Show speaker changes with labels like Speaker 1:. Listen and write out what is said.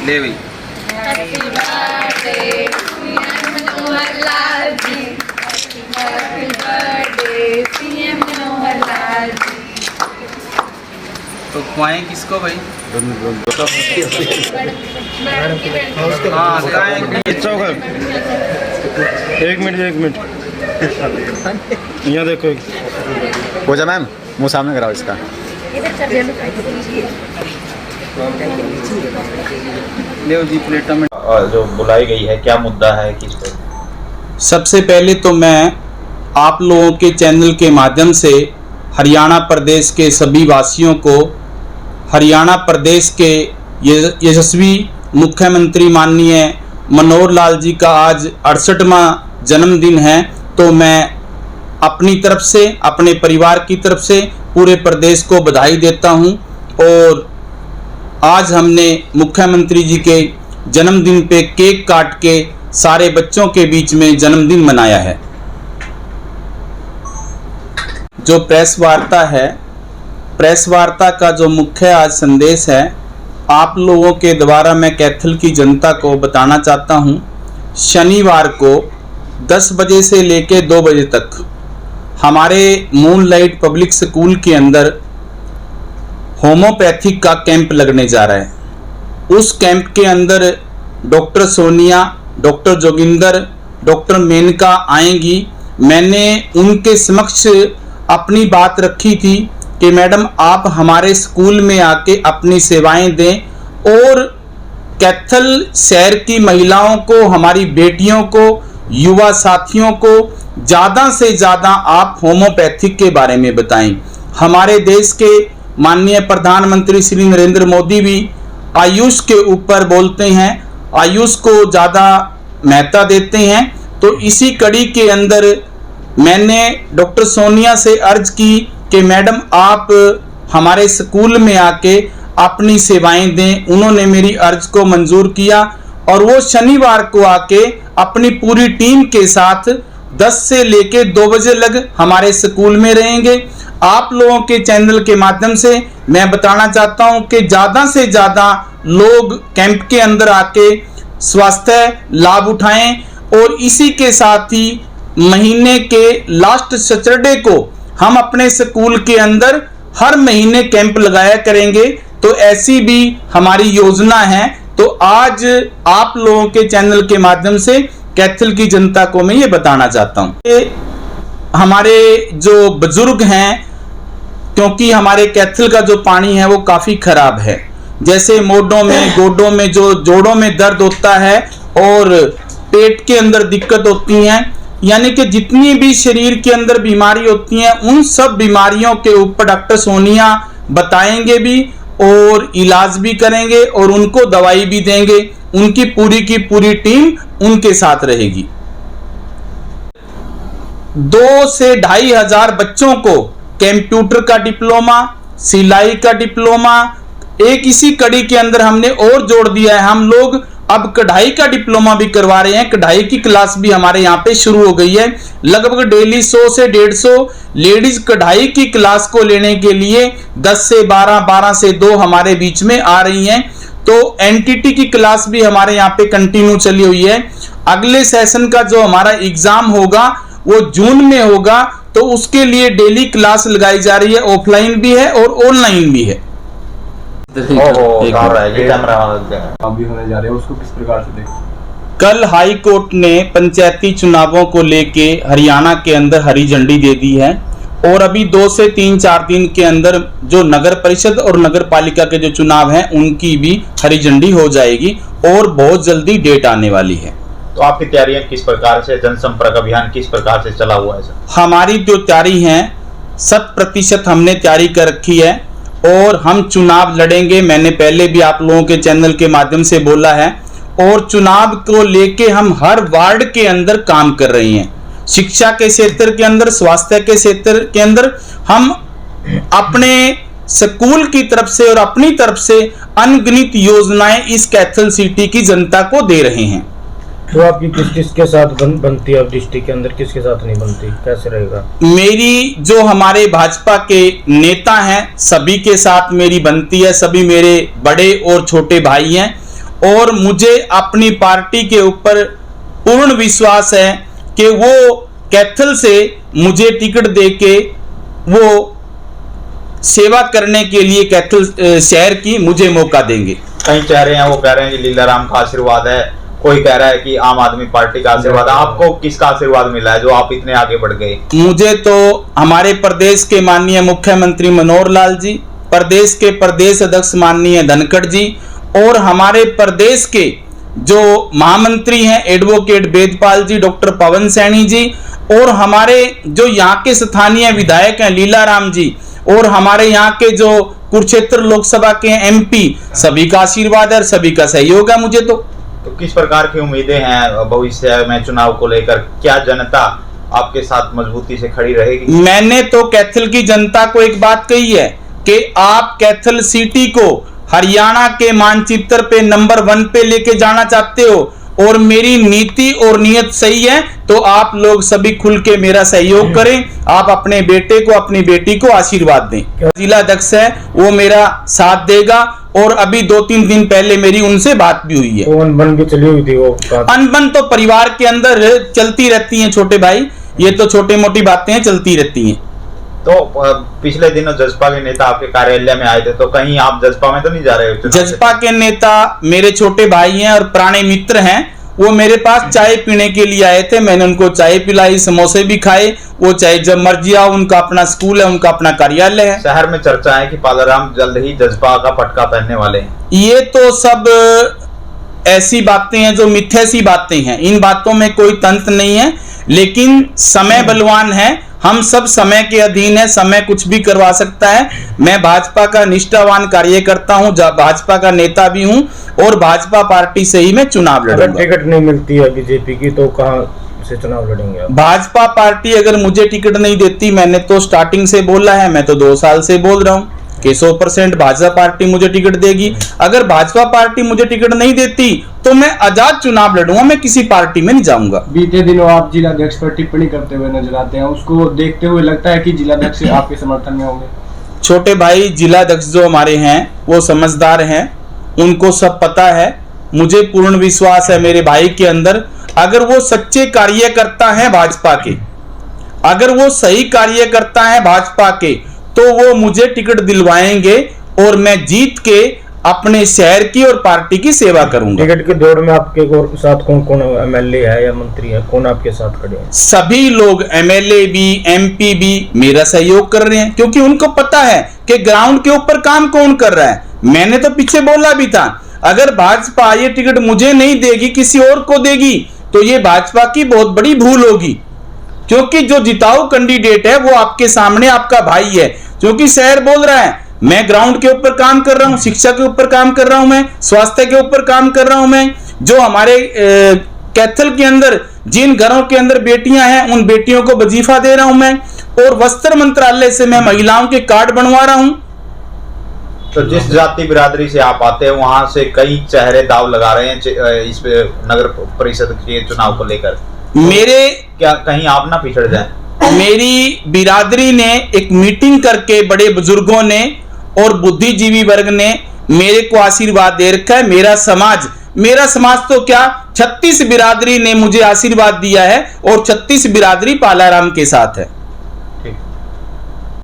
Speaker 1: ले भाई।
Speaker 2: Happy birthday CM Manohar Lal ji, happy birthday CM Manohar Lal ji.
Speaker 1: तो खुआएं किसको भाई?
Speaker 3: एक मिनट यहाँ देखो।
Speaker 4: पूजा मैम मुँह सामने कराओ इसका।
Speaker 1: ले जी प्लेटों में।
Speaker 5: जो बुलाई गई है, क्या मुद्दा है, किस पर?
Speaker 6: सबसे पहले तो मैं आप लोगों के चैनल के माध्यम से हरियाणा प्रदेश के सभी वासियों को, हरियाणा प्रदेश के यशस्वी मुख्यमंत्री माननीय मनोहर लाल जी का आज 68वां जन्मदिन है, तो मैं अपनी तरफ से, अपने परिवार की तरफ से पूरे प्रदेश को बधाई देता हूं। और आज हमने मुख्यमंत्री जी के जन्मदिन पे केक काट के सारे बच्चों के बीच में जन्मदिन मनाया है। जो प्रेस वार्ता है, प्रेस वार्ता का जो मुख्य आज संदेश है, आप लोगों के द्वारा मैं कैथल की जनता को बताना चाहता हूं। शनिवार को 10 बजे से लेकर 2 बजे तक हमारे मूनलाइट पब्लिक स्कूल के अंदर होम्योपैथिक का कैंप लगने जा रहा है। उस कैंप के अंदर doctor Sonia, doctor Joginder, doctor Menka आएंगी। मैंने उनके समक्ष अपनी बात रखी थी कि मैडम आप हमारे स्कूल में आके अपनी सेवाएं दें और कैथल शहर की महिलाओं को, हमारी बेटियों को, युवा साथियों को ज़्यादा से ज़्यादा आप होम्योपैथिक के बारे में बताएं। हमारे देश के माननीय प्रधानमंत्री श्री नरेंद्र मोदी भी आयुष के ऊपर बोलते हैं, आयुष को ज़्यादा महत्ता देते हैं। तो इसी कड़ी के अंदर मैंने डॉक्टर सोनिया से अर्ज की कि मैडम आप हमारे स्कूल में आके अपनी सेवाएं दें। उन्होंने मेरी अर्ज को मंजूर किया और वो शनिवार को आके अपनी पूरी टीम के साथ 10 से लेके 2 बजे लग हमारे स्कूल में रहेंगे। आप लोगों के चैनल के माध्यम से मैं बताना चाहता हूं कि ज़्यादा से ज़्यादा लोग कैंप के अंदर आके स्वास्थ्य लाभ उठाएं। और इसी के साथ ही महीने के लास्ट सैटरडे को हम अपने स्कूल के अंदर हर महीने कैंप लगाया करेंगे। तो ऐसी भी हमारी योजना है। तो आज आप लोगों के चैनल के माध्यम से कैथल की जनता को मैं ये बताना चाहता हूँ। हमारे जो बुजुर्ग हैं, क्योंकि हमारे कैथल का जो पानी है वो काफ़ी खराब है, जैसे मोढों में, गोडों में जो जोड़ों में दर्द होता है और पेट के अंदर दिक्कत होती हैं, यानी कि जितनी भी शरीर के अंदर बीमारी होती हैं, उन सब बीमारियों के ऊपर डॉक्टर सोनिया बताएंगे भी और इलाज भी करेंगे और उनको दवाई भी देंगे। उनकी पूरी की पूरी टीम उनके साथ रहेगी। 2 से 2,500 बच्चों को कंप्यूटर का डिप्लोमा, सिलाई का डिप्लोमा, एक इसी कड़ी के अंदर हमने और जोड़ दिया है, हम लोग अब कढ़ाई का डिप्लोमा भी करवा रहे हैं। कढ़ाई की क्लास भी हमारे यहाँ पे शुरू हो गई है। लगभग डेली 100 से 150 लेडीज कढ़ाई की क्लास को लेने के लिए 10 से 12, 12 से 2 हमारे बीच में आ रही हैं। तो एनटीटी की क्लास भी हमारे यहाँ पे कंटिन्यू चली हुई है। अगले सेशन का जो हमारा एग्जाम होगा वो जून में होगा, तो उसके लिए डेली क्लास लगाई जा रही है, ऑफलाइन भी है और ऑनलाइन भी है।
Speaker 3: अभी होने जा रहे हैं, उसको किस प्रकार से देखें?
Speaker 6: कल हाई कोर्ट ने पंचायती चुनावों को लेके हरियाणा के अंदर हरी झंडी दे दी है और अभी 2 से 3-4 दिन के अंदर जो नगर परिषद और नगर पालिका के जो चुनाव हैं उनकी भी हरी झंडी हो जाएगी और बहुत जल्दी डेट आने वाली है।
Speaker 5: तो आपकी तैयारियां किस प्रकार से, जनसंपर्क अभियान किस प्रकार से चला हुआ है सर?
Speaker 6: हमारी जो तैयारी है 100% हमने तैयारी कर रखी है और हम चुनाव लड़ेंगे। मैंने पहले भी आप लोगों के चैनल के माध्यम से बोला है और चुनाव को लेके हम हर वार्ड के अंदर काम कर रहे हैं। शिक्षा के क्षेत्र के अंदर, स्वास्थ्य के क्षेत्र के अंदर हम अपने स्कूल की तरफ से और अपनी तरफ से अनगिनत योजनाएं इस कैथल सिटी की जनता को दे रहे हैं।
Speaker 3: तो आपकी किसके साथ बनती है? अब डिस्ट्रिक्ट के अंदर किसके साथ नहीं बनती, कैसे रहेगा?
Speaker 6: मेरी जो हमारे भाजपा के नेता हैं सभी के साथ मेरी बनती है। सभी मेरे बड़े और छोटे भाई हैं और मुझे अपनी पार्टी के ऊपर पूर्ण विश्वास है कि वो कैथल से मुझे टिकट देके वो सेवा करने के लिए कैथल शहर की मुझे मौका देंगे।
Speaker 5: कई चेहरे हैं वो कह रहे हैं कि लीलाराम का आशीर्वाद है, कोई कह रहा है कि आम आदमी पार्टी का आशीर्वाद है। आपको किसका आशीर्वाद मिला है जो आप इतने आगे बढ़ गए?
Speaker 6: मुझे तो हमारे प्रदेश के माननीय मुख्यमंत्री मनोहर लाल जी, प्रदेश के प्रदेश अध्यक्ष माननीय धनखड़ जी और हमारे प्रदेश के जो महामंत्री हैं एडवोकेट वेदपाल जी, डॉक्टर पवन सैनी जी और हमारे जो यहाँ के स्थानीय विधायक हैं लीलाराम जी और हमारे यहाँ के जो कुरुक्षेत्र लोकसभा के एमपी, सभी का आशीर्वाद है और सभी का सहयोग है मुझे। तो
Speaker 5: किस प्रकार की उम्मीदें हैं भविष्य में चुनाव को लेकर? क्या जनता आपके साथ मजबूती से खड़ी रहेगी?
Speaker 6: मैंने तो कैथल की जनता को एक बात कही है कि आप कैथल सिटी को हरियाणा के मानचित्र पे नंबर 1 पे लेके जाना चाहते हो और मेरी नीति और नियत सही है तो आप लोग सभी खुल के मेरा सहयोग करें। आप अपने बेटे को, अपनी बेटी को आशीर्वाद दें। जिला अध्यक्ष है वो मेरा साथ देगा और अभी 2-3 दिन पहले मेरी उनसे बात भी हुई है।
Speaker 3: तो अनबन भी चली हुई थी वो?
Speaker 6: अनबन तो परिवार के अंदर चलती रहती है छोटे भाई, ये तो छोटी मोटी बातें चलती रहती हैं।
Speaker 5: तो पिछले दिनों जसपा के नेता आपके कार्यालय में आए थे, तो कहीं आप जसपा में तो नहीं जा रहे हो?
Speaker 6: जसपा के नेता मेरे छोटे भाई हैं और पुराने मित्र हैं। वो मेरे पास चाय पीने के लिए आए थे, मैंने उनको चाय पिलाई, समोसे भी खाए। वो चाहे जब मर्जी आओ, उनका अपना स्कूल है, उनका अपना कार्यालय है।
Speaker 5: शहर में चर्चा है कि पालाराम जल्द ही जसपा का पटका पहनने वाले हैं।
Speaker 6: ये तो सब ऐसी बातें हैं जो मिथ्या सी बातें हैं, इन बातों में कोई तंत्र नहीं है। लेकिन समय बलवान है, हम सब समय के अधीन है, समय कुछ भी करवा सकता है। मैं भाजपा का निष्ठावान कार्यकर्ता हूं, भाजपा का नेता भी हूं और भाजपा पार्टी से ही मैं चुनाव लड़ूंगा।
Speaker 3: अगर टिकट नहीं मिलती है बीजेपी की तो कहां से चुनाव लड़ेंगे आप?
Speaker 6: भाजपा पार्टी अगर मुझे टिकट नहीं देती, मैंने तो स्टार्टिंग से बोला है, मैं तो 2 साल से बोल रहा हूं कि 100% भाजपा पार्टी मुझे टिकट देगी। अगर भाजपा पार्टी मुझे टिकट नहीं देती तो मैं आजाद चुनाव लड़ूंगा, मैं किसी पार्टी में नहीं जाऊंगा।
Speaker 7: बीते दिनों आप जिलाध्यक्ष पर टिप्पणी करते हुए नजर आते हैं, उसको देखते हुए लगता है कि जिलाध्यक्ष आपके समर्थन में होंगे?
Speaker 6: छोटे भाई, जिलाध्यक्ष जो हमारे हैं वो समझदार हैं, उनको सब पता है। मुझे पूर्ण विश्वास है मेरे भाई के अंदर। अगर वो सच्चे कार्यकर्ता हैं भाजपा के, अगर वो सही कार्यकर्ता हैं भाजपा के, तो वो मुझे टिकट दिलवाएंगे और मैं जीत के अपने शहर की और पार्टी की सेवा करूंगा।
Speaker 3: टिकट की दौड़ में आपके साथ कौन कौन एमएलए है या मंत्री है, कौन आपके साथ खड़े हैं?
Speaker 6: सभी लोग, एमएलए भी, एमपी भी मेरा सहयोग कर रहे हैं, क्योंकि उनको पता है कि ग्राउंड के ऊपर काम कौन कर रहा है। मैंने तो पीछे बोला भी था, अगर भाजपा ये टिकट मुझे नहीं देगी, किसी और को देगी, तो ये भाजपा की बहुत बड़ी भूल होगी। क्योंकि जो जिताऊ कैंडिडेट है वो आपके सामने आपका भाई है। क्योंकि शहर बोल रहा है मैं ग्राउंड के ऊपर काम कर रहा हूं, शिक्षा के ऊपर काम कर रहा हूं, मैं स्वास्थ्य के ऊपर काम कर रहा हूं, मैं जो हमारे कैथल के अंदर जिन घरों के अंदर बेटियां हैं उन बेटियों को वजीफा दे रहा हूं मैं, और वस्त्र मंत्रालय से मैं महिलाओं के कार्ड बनवा रहा हूं।
Speaker 5: तो जिस जाति बिरादरी से आप आते हैं वहां से कई चेहरे दाव लगा रहे हैं इस नगर परिषद के चुनाव को लेकर।
Speaker 6: मेरे
Speaker 5: क्या कहीं आप ना पिछड़ जाएं?
Speaker 6: मेरी बिरादरी ने एक मीटिंग करके, बड़े बुजुर्गों ने और बुद्धिजीवी वर्ग ने मेरे को आशीर्वाद दे रखा है। मेरा समाज तो क्या 36 बिरादरी ने मुझे आशीर्वाद दिया है और 36 बिरादरी पालाराम के साथ है।